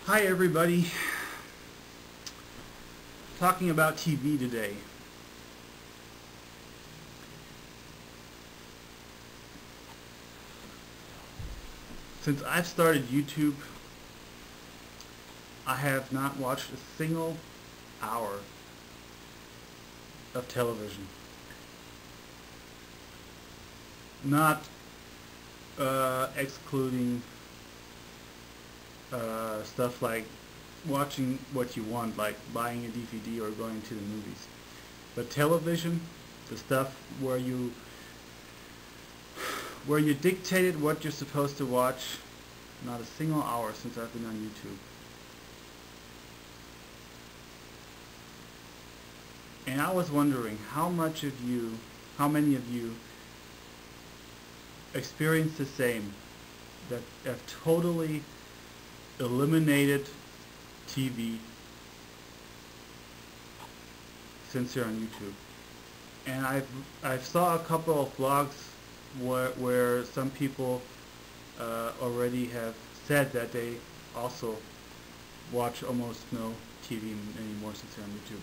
Hi everybody. Talking about TV today. Since I've started YouTube, I have not watched a single hour of television. Not excluding stuff like watching what you want, like buying a DVD or going to the movies. But television, the stuff where you dictated what you're supposed to watch, not a single hour since I've been on YouTube. And I was wondering how many of you experience the same, that have totally eliminated TV since you're on YouTube. And I've saw a couple of blogs where some people already have said that they also watch almost no TV anymore since they're on YouTube.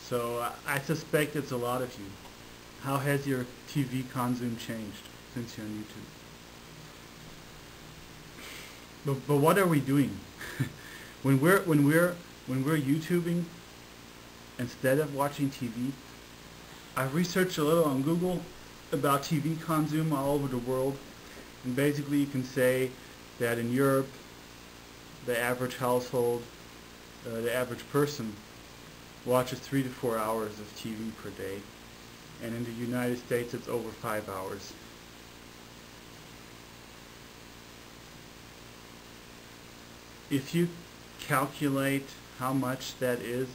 So I suspect it's a lot of you. How has your TV consume changed since you're on YouTube? But what are we doing? when we're YouTubing instead of watching TV, I've researched a little on Google about TV consume all over the world, and basically you can say that in Europe, the average household, the average person watches 3 to 4 hours of TV per day, and in the United States it's over 5 hours. If you calculate how much that is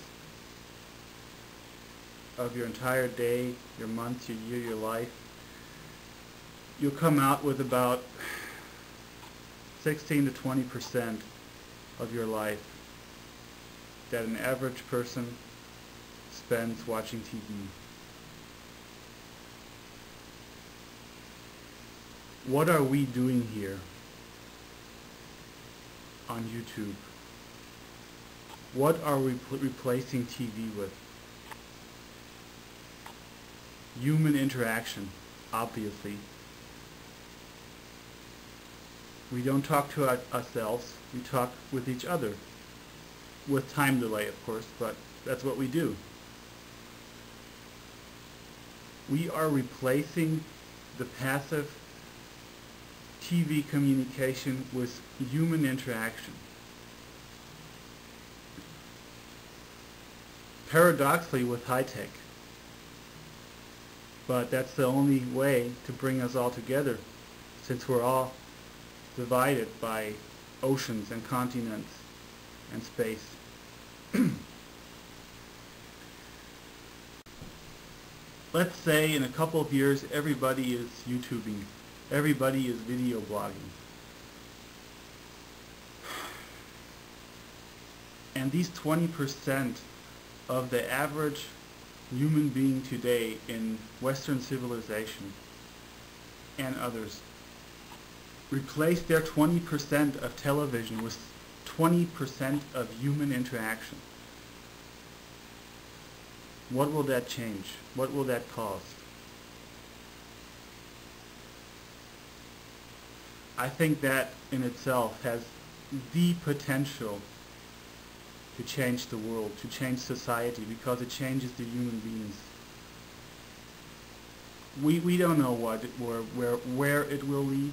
of your entire day, your month, your year, your life, you'll come out with about 16 to 20% of your life that an average person spends watching TV. What are we doing here on YouTube? What are we replacing TV with? Human interaction, obviously. We don't talk to ourselves, we talk with each other. With time delay, of course, but that's what we do. We are replacing the passive TV communication with human interaction. Paradoxically, with high tech. But that's the only way to bring us all together, since we're all divided by oceans and continents and space. Let's say in a couple of years everybody is YouTubing, everybody is video blogging. And these 20% of the average human being today in Western civilization and others replace their 20% of television with 20% of human interaction. What will that change? What will that cause? I think that in itself has the potential to change the world, to change society, because it changes the human beings. We don't know where it will lead.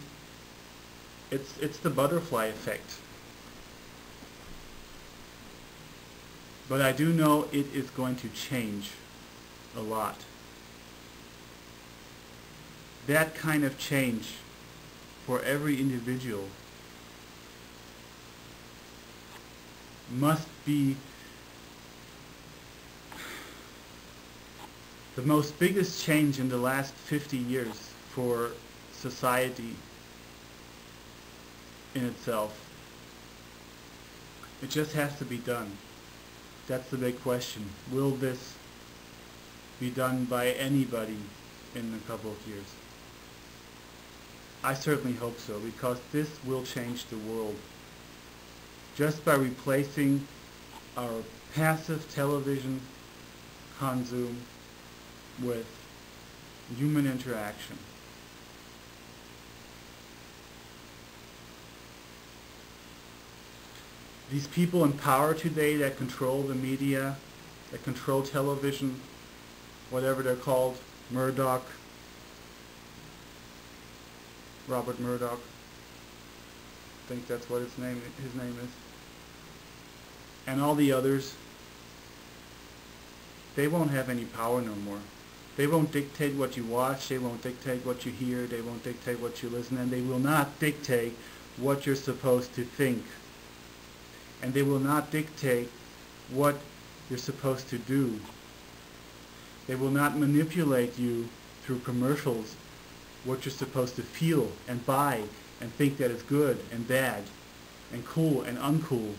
It's the butterfly effect. But I do know it is going to change a lot. That kind of change for every individual must be the most biggest change in the last 50 years for society in itself. It just has to be done. That's the big question. Will this be done by anybody in a couple of years? I certainly hope so, because this will change the world. just by replacing our passive television consume with human interaction. These people in power today that control the media, that control television, whatever they're called, Murdoch, Robert Murdoch, I think that's what his name is, and all the others, they won't have any power no more. They won't dictate what you watch, they won't dictate what you hear, they won't dictate what you listen, and they will not dictate what you're supposed to think. And they will not dictate what you're supposed to do. They will not manipulate you through commercials what you're supposed to feel and buy and think that is good and bad and cool and uncool.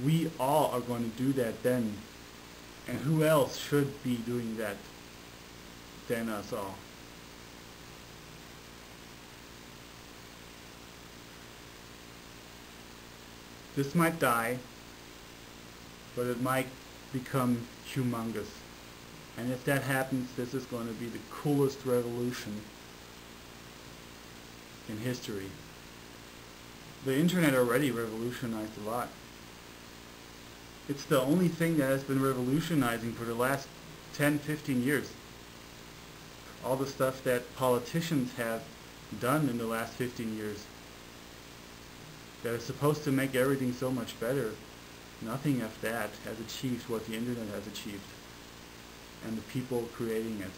We all are going to do that then. And who else should be doing that than us all? This might die, but it might become humongous. And if that happens, this is going to be the coolest revolution in history. The internet already revolutionized a lot. It's the only thing that has been revolutionizing for the last 10, 15 years. All the stuff that politicians have done in the last 15 years that is supposed to make everything so much better, nothing of that has achieved what the internet has achieved and the people creating it.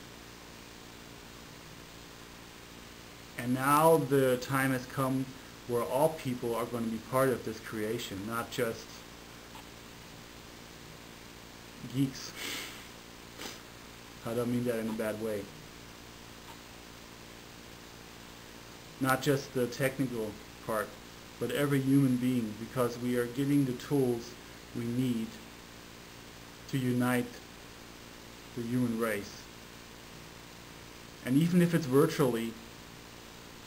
And now the time has come where all people are going to be part of this creation, not just geeks. I don't mean that in a bad way. Not just the technical part, but every human being, because we are getting the tools we need to unite the human race. And even if it's virtually,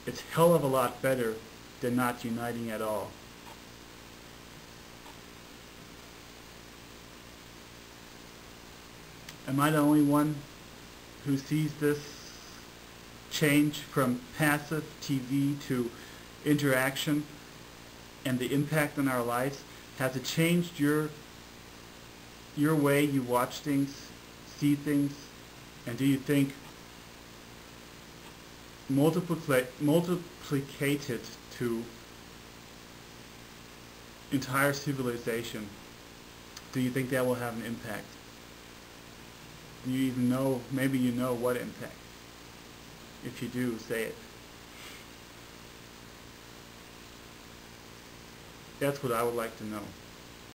it's hell of a lot better than not uniting at all. Am I the only one who sees this change from passive TV to interaction and the impact on our lives? Has it changed your way you watch things, see things, and do you think multiplicated to entire civilization, do you think that will have an impact? Do you even know, maybe you know what impact? If you do, say it. That's what I would like to know.